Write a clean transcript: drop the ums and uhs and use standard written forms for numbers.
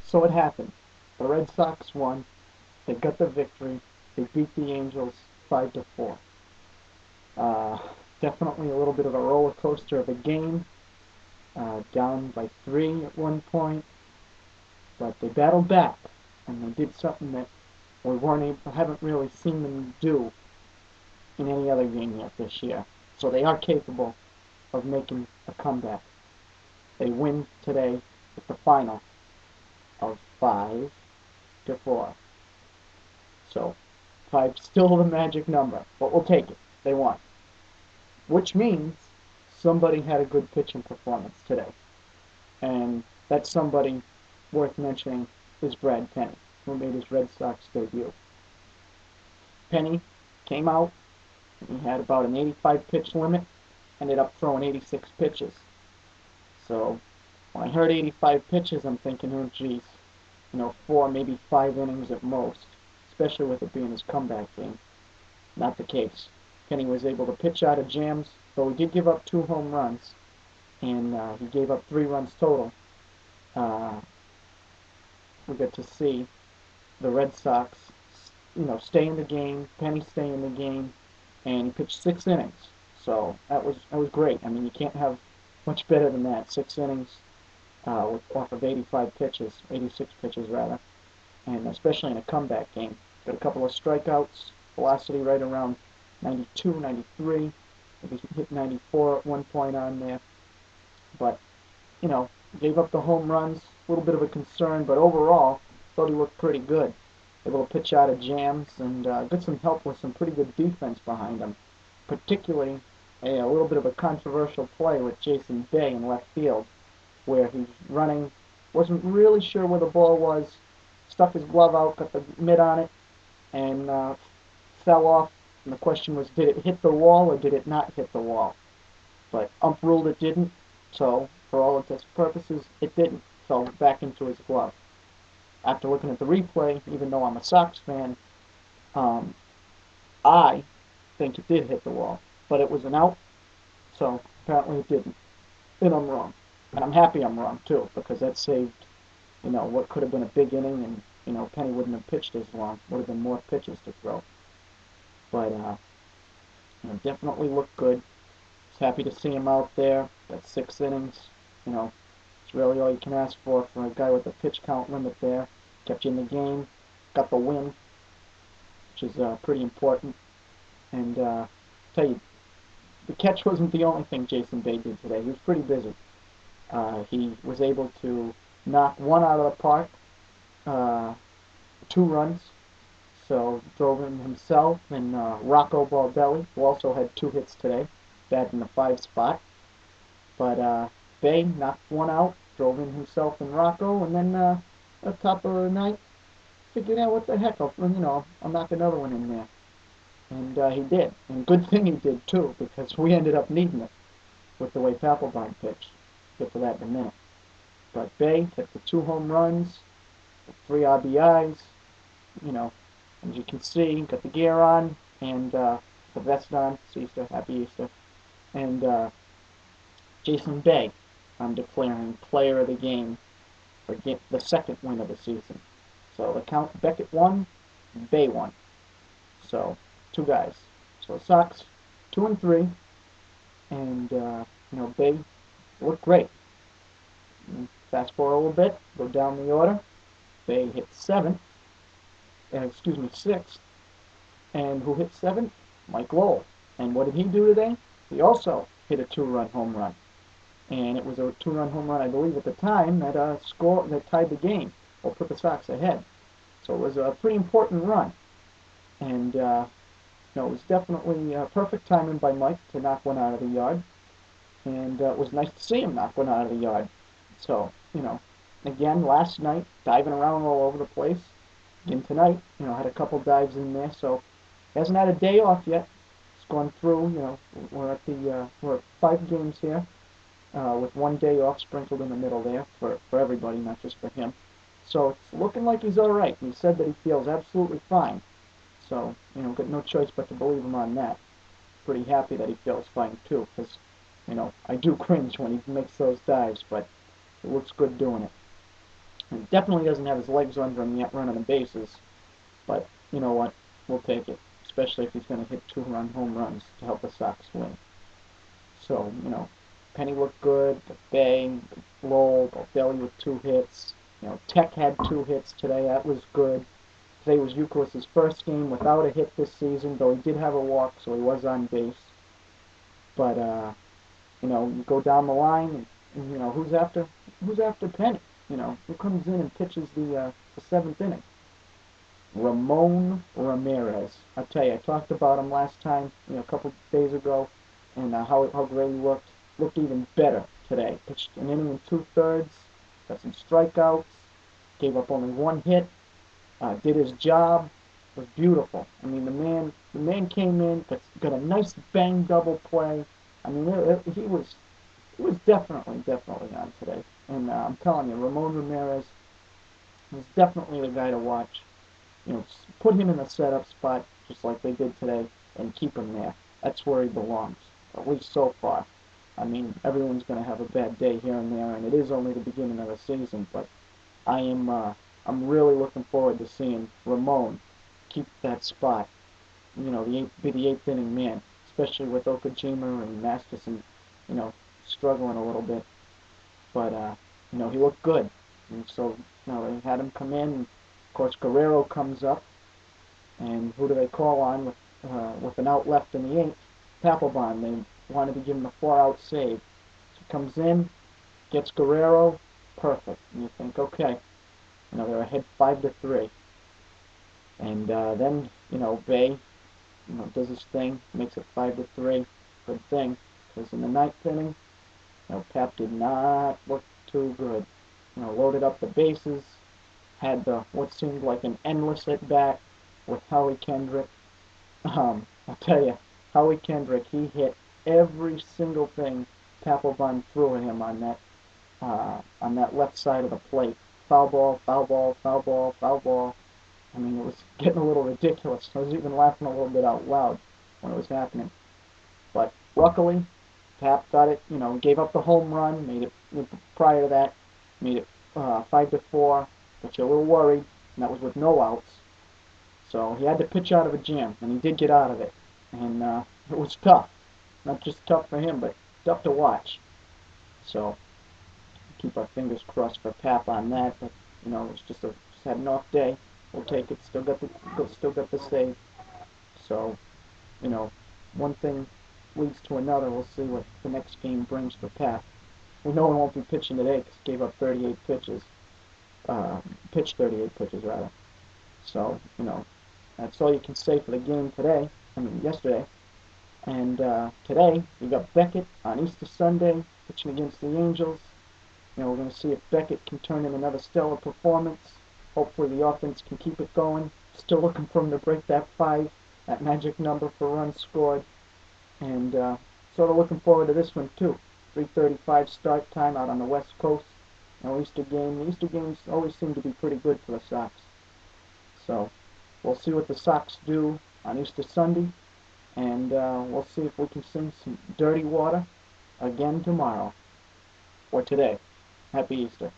So it happened. The Red Sox won. They got the victory. They beat the Angels 5-4. Uh, Definitely a little bit of a roller coaster of a game. Down by 3 at one point, but they battled back and they did something that haven't really seen them do in any other game yet this year. So they are capable of making a comeback. They win today with the final of 5-4. So 5's still the magic number, but we'll take it. They won. Which means somebody had a good pitching performance today. And that somebody worth mentioning is Brad Penny, who made his Red Sox debut. Penny came out, and he had about an 85 pitch limit, ended up throwing 86 pitches. So when I heard 85 pitches, I'm thinking, oh geez, 4, maybe 5 innings at most, especially with it being his comeback game. Not the case. Penny was able to pitch out of jams, though he did give up 2 home runs, and he gave up 3 runs total. We get to see the Red Sox, stay in the game, Penny stay in the game, and he pitched 6 innings. So that was great. I mean, you can't have much better than that. 6 innings off of 85 pitches, 86 pitches rather, and especially in a comeback game. Got a couple of strikeouts, velocity right around 92, 93. Maybe hit 94 at one point on there. But, gave up the home runs, a little bit of a concern, but overall, thought he looked pretty good. Able to pitch out of jams and got some help with some pretty good defense behind him. Particularly a little bit of a controversial play with Jason Bay in left field, where he's running, wasn't really sure where the ball was, stuck his glove out, got the mitt on it, and fell off. And the question was, did it hit the wall or did it not hit the wall? But ump ruled it didn't, so for all intents and purposes, it didn't. Fell back into his glove. After looking at the replay, even though I'm a Sox fan, I think it did hit the wall. But it was an out, so apparently it didn't. And I'm wrong. And I'm happy I'm wrong, too, because that saved, what could have been a big inning, and, Penny wouldn't have pitched as long. Would have been more pitches to throw. But, definitely looked good. Was happy to see him out there. Got 6 innings. It's really all you can ask for a guy with a pitch count limit there. Kept you in the game. Got the win, which is pretty important. And tell you, the catch wasn't the only thing Jason Bay did today. He was pretty busy. He was able to knock one out of the park, 2 runs. So drove in himself and Rocco Baldelli, who also had 2 hits today, batting in the 5 spot. But Bay knocked one out, drove in himself and Rocco, and then at the top of the night, figured out what the heck, I'll knock another one in there. And he did. And good thing he did, too, because we ended up needing it with the way Papelbon pitched. Get to that in a minute. But Bay hit the 2 home runs, 3 RBIs, as you can see, got the gear on, and the vest on, it's Easter, happy Easter. And Jason Bay, I'm declaring player of the game for the 2nd win of the season. So the count, Beckett won, Bay won. So 2 guys. So the Sox 2-3, and Bay looked great. Fast forward a little bit, go down the order. Bay hit 6th, and who hit 7th? Mike Lowell. And what did he do today? He also hit a 2-run home run. And it was a 2-run home run, I believe, at the time that tied the game, or put the Sox ahead. So it was a pretty important run. And it was definitely perfect timing by Mike to knock one out of the yard. And it was nice to see him knock one out of the yard. So, again, last night, diving around all over the place. Again tonight, had a couple dives in there. So, he hasn't had a day off yet. It's gone through, we're at 5 games here. With 1 day off sprinkled in the middle there for everybody, not just for him. So it's looking like he's all right. He said that he feels absolutely fine. So, got no choice but to believe him on that. Pretty happy that he feels fine, too, because, I do cringe when he makes those dives, but it looks good doing it. He definitely doesn't have his legs under him yet running the bases, but you know what? We'll take it, especially if he's going to hit two-run home runs to help the Sox win. So, Penny looked good, Bay, Lowell, Belly with 2 hits. Tech had 2 hits today. That was good. Today was Euclid's first game without a hit this season, though he did have a walk, so he was on base. But you go down the line, and who's after Penny? Who comes in and pitches the 7th inning? Ramon Ramirez. I tell you, I talked about him last time, a couple days ago, and how great he looked. Looked even better today. Pitched an inning and 2/3, got some strikeouts, gave up only 1 hit, did his job. Was beautiful. I mean, the man came in, got a nice bang double play. I mean, he was definitely on today. And I'm telling you, Ramon Ramirez is definitely the guy to watch. Put him in the setup spot just like they did today and keep him there. That's where he belongs, at least so far. I mean, everyone's going to have a bad day here and there, and it is only the beginning of the season, but I'm really looking forward to seeing Ramon keep that spot. Be the 8th inning man, especially with Okajima and Masterson, struggling a little bit. But he looked good, and so they had him come in. And of course, Guerrero comes up, and who do they call on with an out left in the 8th? Papelbon. They wanted to give him a 4-out save. So he comes in, gets Guerrero, perfect. And you think, okay, they're ahead 5-3. And then, Bay, does his thing, makes it 5-3. Good thing, because in the 9th inning, Pap did not look too good. Loaded up the bases, had what seemed like an endless at bat with Howie Kendrick. I'll tell you, Howie Kendrick, he hit every single thing Papelbon threw at him on that left side of the plate. Foul ball, foul ball, foul ball, foul ball. I mean, it was getting a little ridiculous. I was even laughing a little bit out loud when it was happening. But luckily, Pap got it. Gave up the home run. Made it prior to that. Made it 5-4. Got you a little worried, and that was with no outs. So he had to pitch out of a jam, and he did get out of it. And it was tough. Not just tough for him, but tough to watch. So keep our fingers crossed for Pap on that. But it's just had an off day. We'll take it. Still got the save. So one thing leads to another. We'll see what the next game brings for Pap. We know he won't be pitching today because he gave up 38 pitches. Pitched 38 pitches rather. So that's all you can say for the game today. Yesterday. And today we got Beckett on Easter Sunday pitching against the Angels. We're going to see if Beckett can turn in another stellar performance. Hopefully the offense can keep it going. Still looking for him to break that magic number for runs scored. And sort of looking forward to this one too. 3:35 start time out on the West Coast. Easter game. The Easter games always seem to be pretty good for the Sox. So we'll see what the Sox do on Easter Sunday. And we'll see if we can sing some Dirty Water again tomorrow. Or today. Happy Easter.